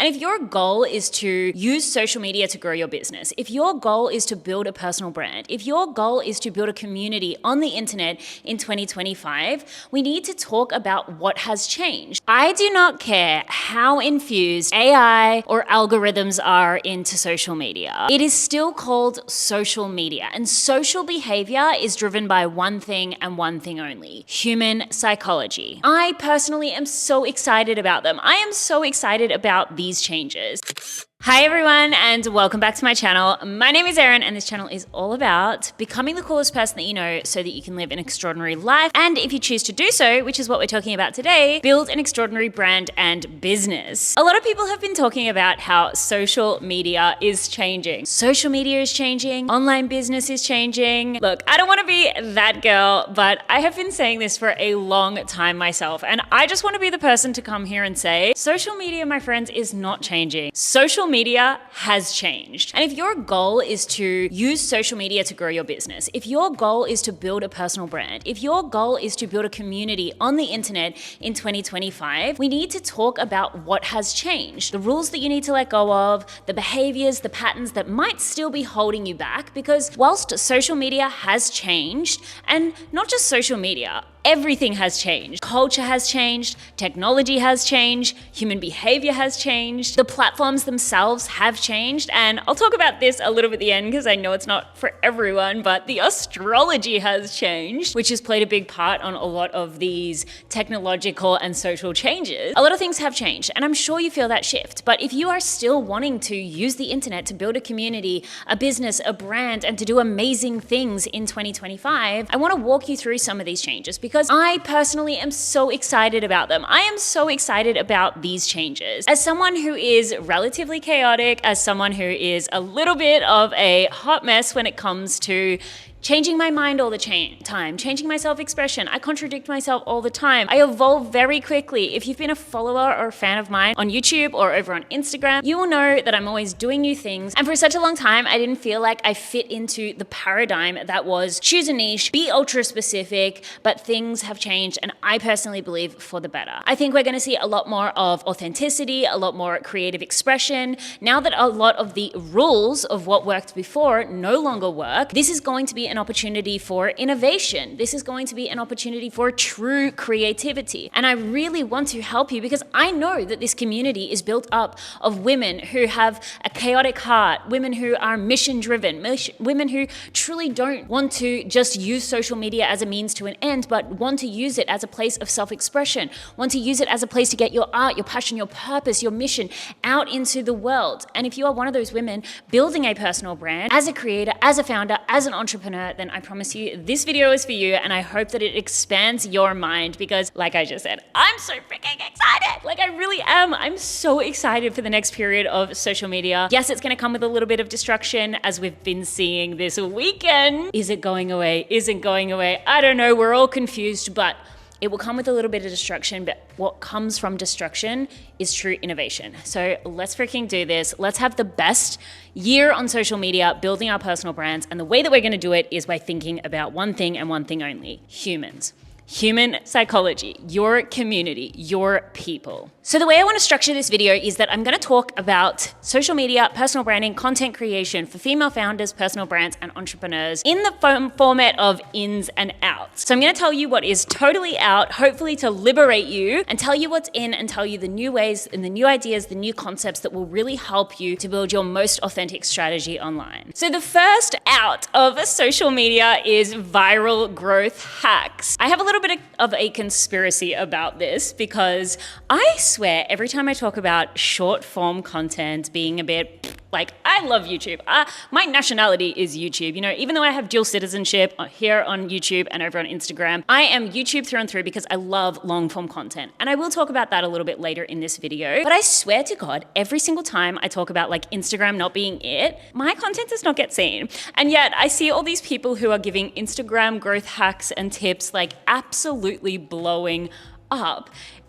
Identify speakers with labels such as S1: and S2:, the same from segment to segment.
S1: And if your goal is to use social media to grow your business, if your goal is to build a personal brand, if your goal is to build a community on the internet in 2025, we need to talk about what has changed. I do not care how infused AI or algorithms are into social media. It is still called social media, and social behavior is driven by one thing and one thing only: human psychology. I personally am so excited about them. I am so excited about these changes. Hi everyone, and welcome back to my channel. My name is Erin, and this channel is all about becoming the coolest person that you know so that you can live an extraordinary life. And if you choose to do so, which is what we're talking about today, build an extraordinary brand and business. A lot of people have been talking about how social media is changing. Social media is changing. Online business is changing. Look, I don't want to be that girl, but I have been saying this for a long time myself. And I just want to be the person to come here and say, social media, my friends, is not changing. Social media has changed. And if your goal is to use social media to grow your business, if your goal is to build a personal brand, if your goal is to build a community on the internet in 2025, we need to talk about what has changed, the rules that you need to let go of, the behaviors, the patterns that might still be holding you back. Because whilst social media has changed, and not just social media, everything has changed. Culture has changed, technology has changed, human behavior has changed, the platforms themselves have changed, and I'll talk about this a little bit at the end because I know it's not for everyone, but the astrology has changed, which has played a big part on a lot of these technological and social changes. A lot of things have changed, and I'm sure you feel that shift, but if you are still wanting to use the internet to build a community, a business, a brand, and to do amazing things in 2025, I want to walk you through some of these changes because I personally am so excited about them. I am so excited about these changes. As someone who is relatively chaotic, as someone who is a little bit of a hot mess when it comes to changing my mind all the time, changing my self-expression. I contradict myself all the time. I evolve very quickly. If you've been a follower or a fan of mine on YouTube or over on Instagram, you will know that I'm always doing new things. And for such a long time, I didn't feel like I fit into the paradigm that was choose a niche, be ultra specific, but things have changed, and I personally believe for the better. I think we're gonna see a lot more of authenticity, a lot more creative expression. Now that a lot of the rules of what worked before no longer work, this is going to be an opportunity for innovation. This is going to be an opportunity for true creativity. And I really want to help you because I know that this community is built up of women who have a chaotic heart, women who are mission driven, women who truly don't want to just use social media as a means to an end, but want to use it as a place of self-expression, want to use it as a place to get your art, your passion, your purpose, your mission out into the world. And if you are one of those women building a personal brand, as a creator, as a founder, as an entrepreneur, then I promise you this video is for you, and I hope that it expands your mind because, like I just said, I'm so freaking excited. Like, I really am. I'm so excited for the next period of social media. Yes, it's gonna come with a little bit of destruction, as we've been seeing this weekend. Is it going away? Isn't going away? I don't know. We're all confused, but it will come with a little bit of destruction, but what comes from destruction is true innovation. So let's freaking do this. Let's have the best year on social media, building our personal brands. And the way that we're gonna do it is by thinking about one thing and one thing only: humans. Human psychology, your community, your people. So the way I want to structure this video is that I'm going to talk about social media, personal branding, content creation for female founders, personal brands, and entrepreneurs in the format of ins and outs. So I'm going to tell you what is totally out, hopefully to liberate you, and tell you what's in, and tell you the new ways and the new ideas, the new concepts that will really help you to build your most authentic strategy online. So the first out of social media is viral growth hacks. I have a little bit of a conspiracy about this because I swear every time I talk about short form content being a bit like, I love YouTube. My nationality is YouTube. You know, even though I have dual citizenship here on YouTube and over on Instagram, I am YouTube through and through because I love long form content. And I will talk about that a little bit later in this video. But I swear to God, every single time I talk about like Instagram not being it, my content does not get seen. And yet I see all these people who are giving Instagram growth hacks and tips like absolutely blowing up.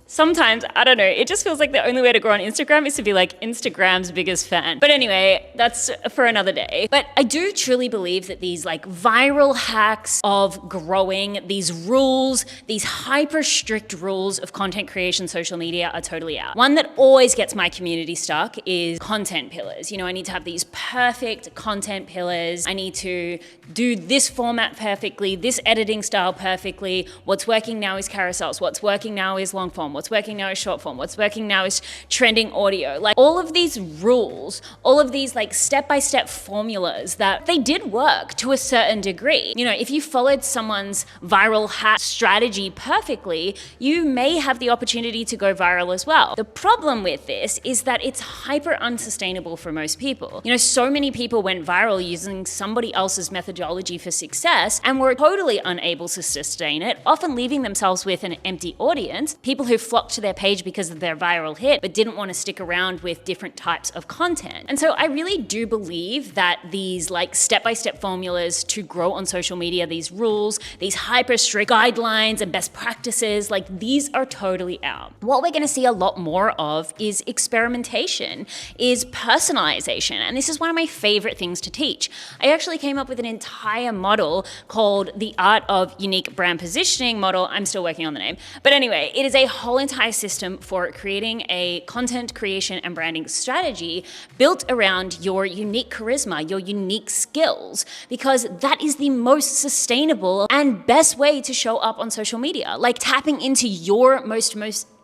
S1: sometimes, I don't know, it just feels like the only way to grow on Instagram is to be like Instagram's biggest fan. But anyway, that's for another day. But I do truly believe that these like viral hacks of growing, these rules, these hyper strict rules of content creation, social media are totally out. One that always gets my community stuck is content pillars. I need to have these perfect content pillars. I need to do this format perfectly, this editing style perfectly. What's working now is carousels. What's working now is long form. What's working now is short form. What's working now is trending audio. Like all of these rules, all of these like step-by-step formulas that they did work to a certain degree. If you followed someone's viral hack strategy perfectly, you may have the opportunity to go viral as well. The problem with this is that it's hyper unsustainable for most people. So many people went viral using somebody else's methodology for success and were totally unable to sustain it, often leaving themselves with an empty audience, people who flocked to their page because of their viral hit but didn't want to stick around with different types of content. And so I really do believe that these like step-by-step formulas to grow on social media, these rules, these hyper strict guidelines and best practices, like these are totally out. What we're going to see a lot more of is experimentation, is personalization. And this is one of my favorite things to teach. I actually came up with an entire model called the Art of Unique Brand Positioning model. I'm still working on the name. But anyway, it is a whole entire system for creating a content creation and branding strategy built around your unique charisma, your unique skills, because that is the most sustainable and best way to show up on social media, like tapping into your most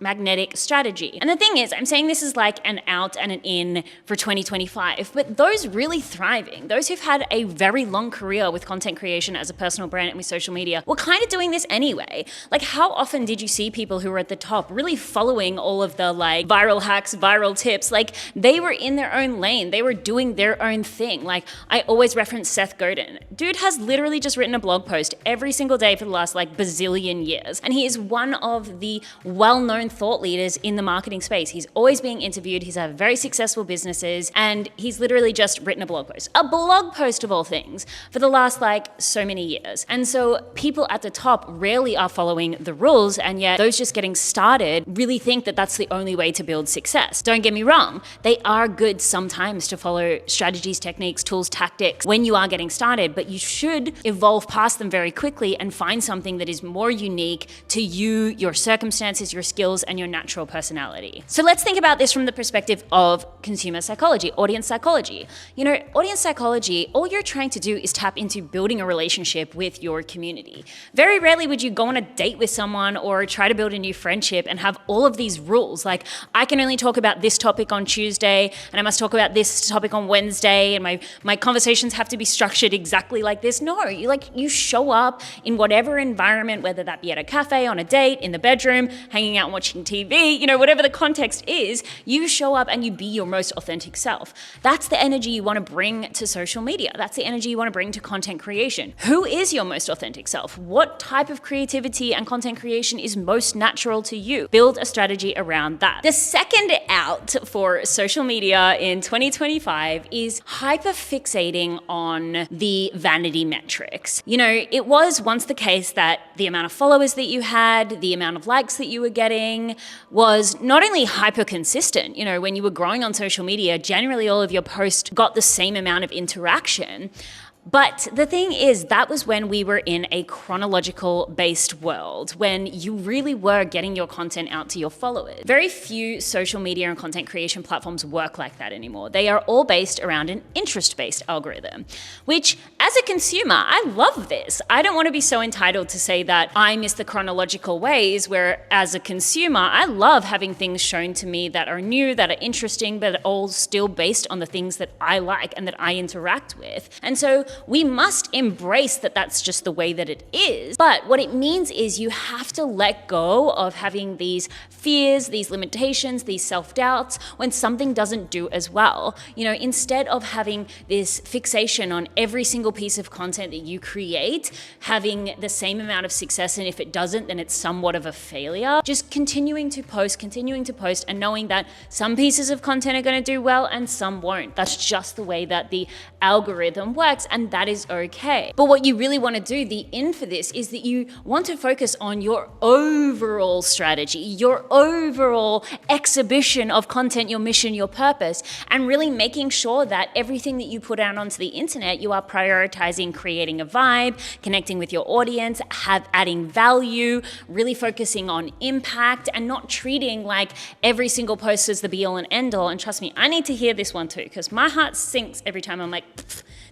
S1: magnetic strategy. And the thing is, I'm saying this is like an out and an in for 2025, but those really thriving, those who've had a very long career with content creation as a personal brand and with social media, were kind of doing this anyway. Like how often did you see people who were at the top really following all of the like viral hacks, viral tips? Like they were in their own lane. They were doing their own thing. Like I always reference Seth Godin. Dude has literally just written a blog post every single day for the last like bazillion years. And he is one of the well-known thought leaders in the marketing space. He's always being interviewed. He's had very successful businesses, and he's literally just written a blog post of all things for the last like so many years. And so people at the top rarely are following the rules, and yet those just getting started really think that that's the only way to build success. Don't get me wrong. They are good sometimes to follow strategies, techniques, tools, tactics when you are getting started, but you should evolve past them very quickly and find something that is more unique to you, your circumstances, your skills, and your natural personality. So let's think about this from the perspective of consumer psychology, audience psychology. Audience psychology, all you're trying to do is tap into building a relationship with your community. Very rarely would you go on a date with someone or try to build a new friendship and have all of these rules, like I can only talk about this topic on Tuesday and I must talk about this topic on Wednesday, and my conversations have to be structured exactly like this. No, you show up in whatever environment, whether that be at a cafe, on a date, in the bedroom, hanging out and watching TV, whatever the context is, you show up and you be your most authentic self. That's the energy you want to bring to social media. That's the energy you want to bring to content creation. Who is your most authentic self? What type of creativity and content creation is most natural to you? Build a strategy around that. The second out for social media in 2025 is hyper fixating on the vanity metrics. It was once the case that the amount of followers that you had, the amount of likes that you were getting was not only hyper consistent. When you were growing on social media, generally all of your posts got the same amount of interaction. But the thing is, that was when we were in a chronological based world, when you really were getting your content out to your followers. Very few social media and content creation platforms work like that anymore. They are all based around an interest-based algorithm, which as a consumer, I love this. I don't want to be so entitled to say that I miss the chronological ways, where as a consumer, I love having things shown to me that are new, that are interesting, but all still based on the things that I like and that I interact with. And so we must embrace that that's just the way that it is. But what it means is you have to let go of having these fears, these limitations, these self-doubts when something doesn't do as well. Instead of having this fixation on every single piece of content that you create, having the same amount of success, and if it doesn't, then it's somewhat of a failure. Just continuing to post, and knowing that some pieces of content are going to do well and some won't. That's just the way that the algorithm works, and that is okay. okay. But what you really want to do, the in for this, is that you want to focus on your overall strategy, your overall exhibition of content, your mission, your purpose, and really making sure that everything that you put out onto the internet, you are prioritizing creating a vibe, connecting with your audience, adding value, really focusing on impact, and not treating like every single post is the be all and end all. And trust me, I need to hear this one too, because my heart sinks every time I'm like,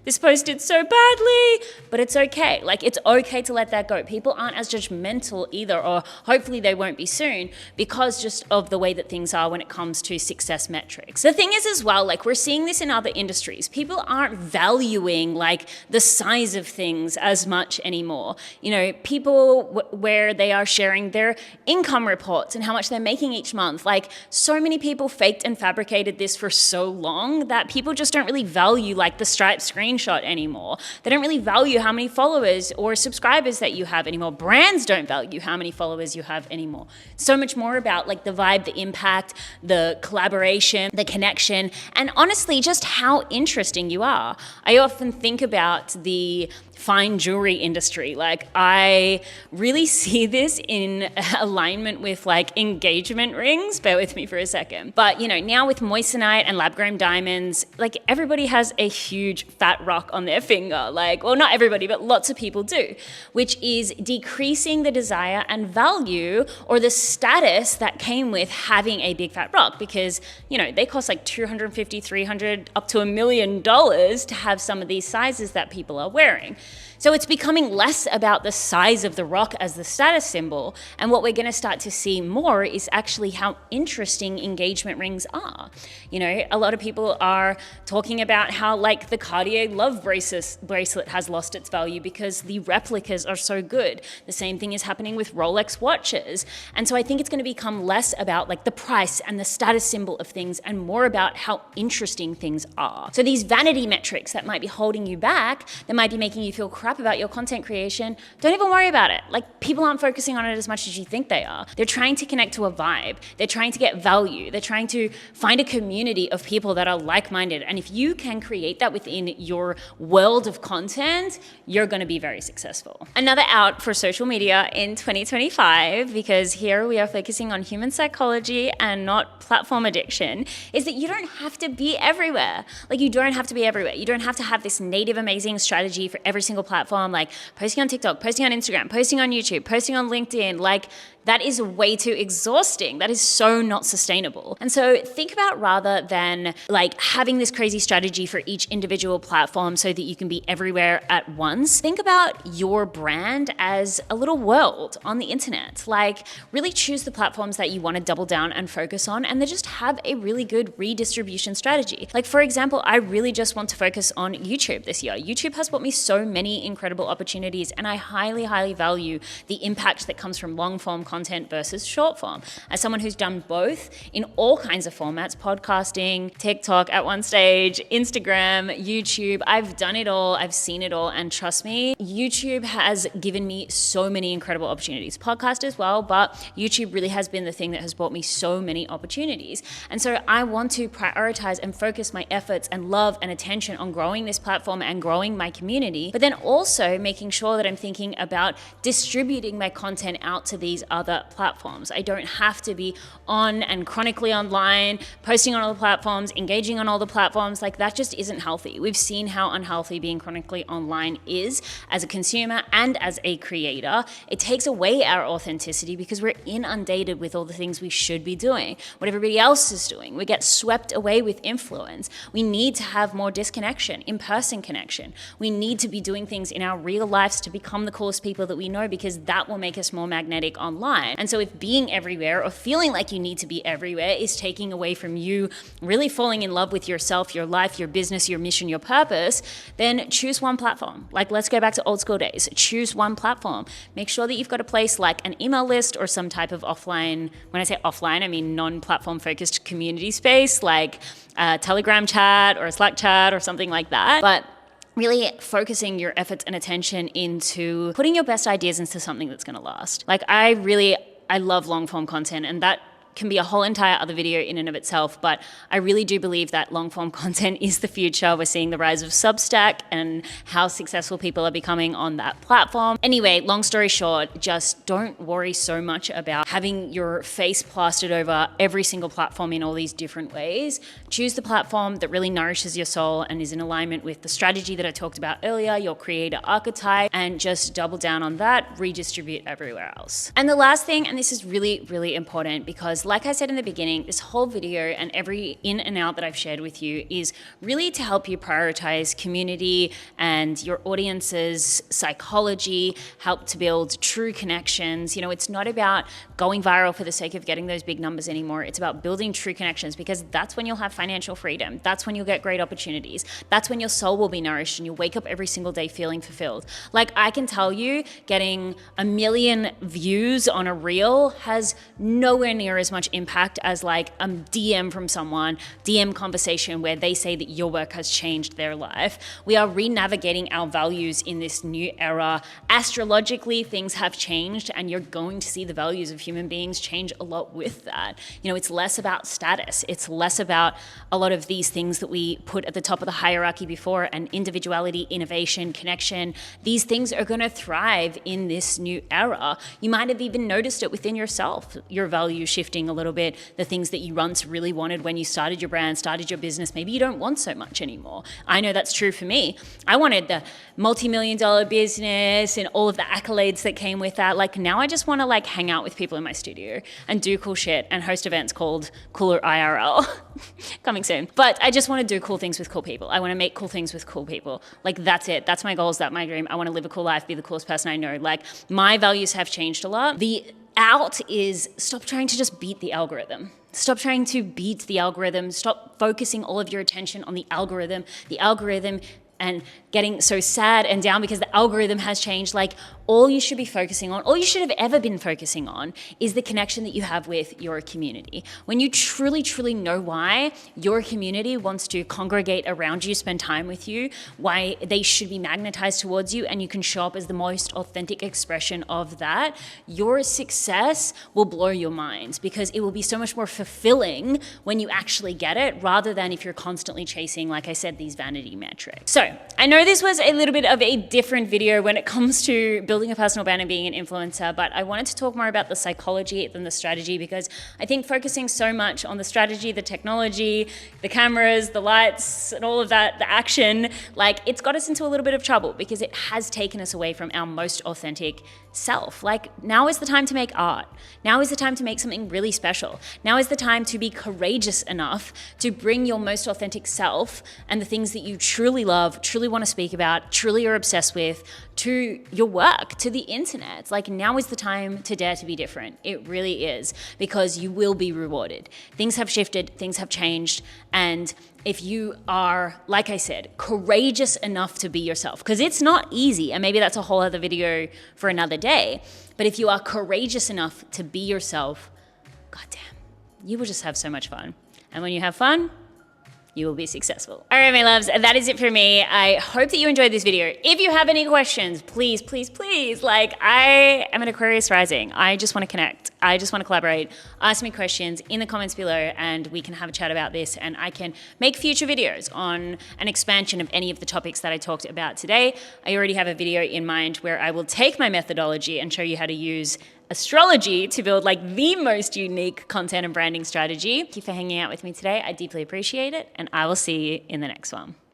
S1: this post did so badly, but it's okay. Like, it's okay to let that go. People aren't as judgmental either, or hopefully they won't be soon, because just of the way that things are when it comes to success metrics. The thing is as well, like, we're seeing this in other industries. People aren't valuing like the size of things as much anymore. You know, people where they are sharing their income reports and how much they're making each month. Like, so many people faked and fabricated this for so long that people just don't really value like the Stripe screenshot anymore. They don't really value how many followers or subscribers that you have anymore. Brands don't value how many followers you have anymore. So much more about like the vibe, the impact, the collaboration, the connection, and honestly, just how interesting you are. I often think about the fine jewelry industry. Like, I really see this in alignment with like engagement rings. Bear with me for a second. But you know, now with moissanite and lab-grown diamonds, like everybody has a huge fat rock on their finger. Like, well, not everybody, but lots of people do, which is decreasing the desire and value or the status that came with having a big fat rock, because, you know, they cost like $250, $300, up to $1 million to have some of these sizes that people are wearing. So it's becoming less about the size of the rock as the status symbol. And what we're going to start to see more is actually how interesting engagement rings are. You know, a lot of people are talking about how like the Cartier Love bracelet has lost its value because the replicas are so good. The same thing is happening with Rolex watches. And so I think it's going to become less about like the price and the status symbol of things and more about how interesting things are. So these vanity metrics that might be holding you back, that might be making you feel crap about your content creation, don't even worry about it. Like, people aren't focusing on it as much as you think they are. They're trying to connect to a vibe. They're trying to get value. They're trying to find a community of people that are like-minded. And if you can create that within your world of content, you're going to be very successful. Another out for social media in 2025, because here we are focusing on human psychology and not platform addiction, is that you don't have to be everywhere. Like, you don't have to be everywhere. You don't have to have this native amazing strategy for every single platform, like posting on TikTok, posting on Instagram, posting on YouTube, posting on LinkedIn. Like, that is way too exhausting. That is so not sustainable. And so think about, rather than like having this crazy strategy for each individual platform so that you can be everywhere at once, think about your brand as a little world on the internet. Like, really choose the platforms that you want to double down and focus on, and then just have a really good redistribution strategy. Like, for example, I really just want to focus on YouTube this year. YouTube has brought me so many incredible opportunities, and I highly, highly value the impact that comes from long form content versus short form. As someone who's done both in all kinds of formats, podcasting, TikTok at one stage, Instagram, YouTube, I've done it all, I've seen it all, and trust me, YouTube has given me so many incredible opportunities. Podcast as well, but YouTube really has been the thing that has brought me so many opportunities. And so I want to prioritize and focus my efforts and love and attention on growing this platform and growing my community, but then also making sure that I'm thinking about distributing my content out to these other platforms. I don't have to be on and chronically online, posting on all the platforms, engaging on all the platforms. Like, that just isn't healthy. We've seen how unhealthy being chronically online is as a consumer and as a creator. It takes away our authenticity because we're inundated with all the things we should be doing, what everybody else is doing. We get swept away with influence. We need to have more disconnection, in-person connection. We need to be doing things in our real lives to become the coolest people that we know, because that will make us more magnetic online. And so if being everywhere or feeling like you need to be everywhere is taking away from you really falling in love with yourself, your life, your business, your mission, your purpose, then choose one platform. Like, let's go back to old school days. Choose one platform. Make sure that you've got a place like an email list or some type of offline, when I say offline, I mean non-platform focused community space, like a Telegram chat or a Slack chat or something like that. But really focusing your efforts and attention into putting your best ideas into something that's going to last. Like, I love long form content, and that can be a whole entire other video in and of itself, but I really do believe that long form content is the future. We're seeing the rise of Substack and how successful people are becoming on that platform. Anyway, long story short, just don't worry so much about having your face plastered over every single platform in all these different ways. Choose the platform that really nourishes your soul and is in alignment with the strategy that I talked about earlier, your creator archetype, and just double down on that, redistribute everywhere else. And the last thing, and this is really, really important, because like I said in the beginning, this whole video and every in and out that I've shared with you is really to help you prioritize community and your audience's psychology, help to build true connections. You know, it's not about going viral for the sake of getting those big numbers anymore. It's about building true connections, because that's when you'll have financial freedom. That's when you'll get great opportunities. That's when your soul will be nourished and you'll wake up every single day feeling fulfilled. Like, I can tell you, getting 1 million views on a reel has nowhere near as much impact as like a DM from someone, DM conversation where they say that your work has changed their life. We are re-navigating our values in this new era. Astrologically, things have changed, and you're going to see the values of human beings change a lot with that. You know, it's less about status. It's less about a lot of these things that we put at the top of the hierarchy before, and individuality, innovation, connection. These things are going to thrive in this new era. You might have even noticed it within yourself, your value shifting a little bit, the things that you once really wanted when you started your brand, started your business, maybe you don't want so much anymore. I know that's true for me. I wanted the multi-million-dollar business and all of the accolades that came with that. Like, now I just want to like hang out with people in my studio and do cool shit and host events called Cooler IRL. Coming soon. But I just want to do cool things with cool people. I want to make cool things with cool people. Like, that's it. That's my goals. That's my dream. I want to live a cool life, be the coolest person I know. Like, my values have changed a lot. The out is stop trying to just beat the algorithm. Stop trying to beat the algorithm. Stop focusing all of your attention on the algorithm and getting so sad and down because the algorithm has changed. Like, all you should be focusing on, all you should have ever been focusing on, is the connection that you have with your community. When you truly, truly know why your community wants to congregate around you, spend time with you, why they should be magnetized towards you, and you can show up as the most authentic expression of that, your success will blow your minds, because it will be so much more fulfilling when you actually get it, rather than if you're constantly chasing, like I said, these vanity metrics. So I know this was a little bit of a different video when it comes to building a personal brand and being an influencer, but I wanted to talk more about the psychology than the strategy, because I think focusing so much on the strategy, the technology, the cameras, the lights, and all of that, the action, like, it's got us into a little bit of trouble, because it has taken us away from our most authentic self. Like, now is the time to make art. Now is the time to make something really special. Now is the time to be courageous enough to bring your most authentic self and the things that you truly love, truly want to speak about, truly are obsessed with, to your work, to the internet. It's like, now is the time to dare to be different. It really is, because you will be rewarded. Things have shifted, things have changed, and if you are, like I said, courageous enough to be yourself, because it's not easy, and maybe that's a whole other video for another day, but if you are courageous enough to be yourself, goddamn, you will just have so much fun. And when you have fun, you will be successful. All right, my loves, that is it for me. I hope that you enjoyed this video. If you have any questions, please, please, please, like, I am an Aquarius rising. I just want to connect. I just want to collaborate. Ask me questions in the comments below, and we can have a chat about this, and I can make future videos on an expansion of any of the topics that I talked about today. I already have a video in mind where I will take my methodology and show you how to use astrology to build like the most unique content and branding strategy. Thank you for hanging out with me today. I deeply appreciate it, and I will see you in the next one.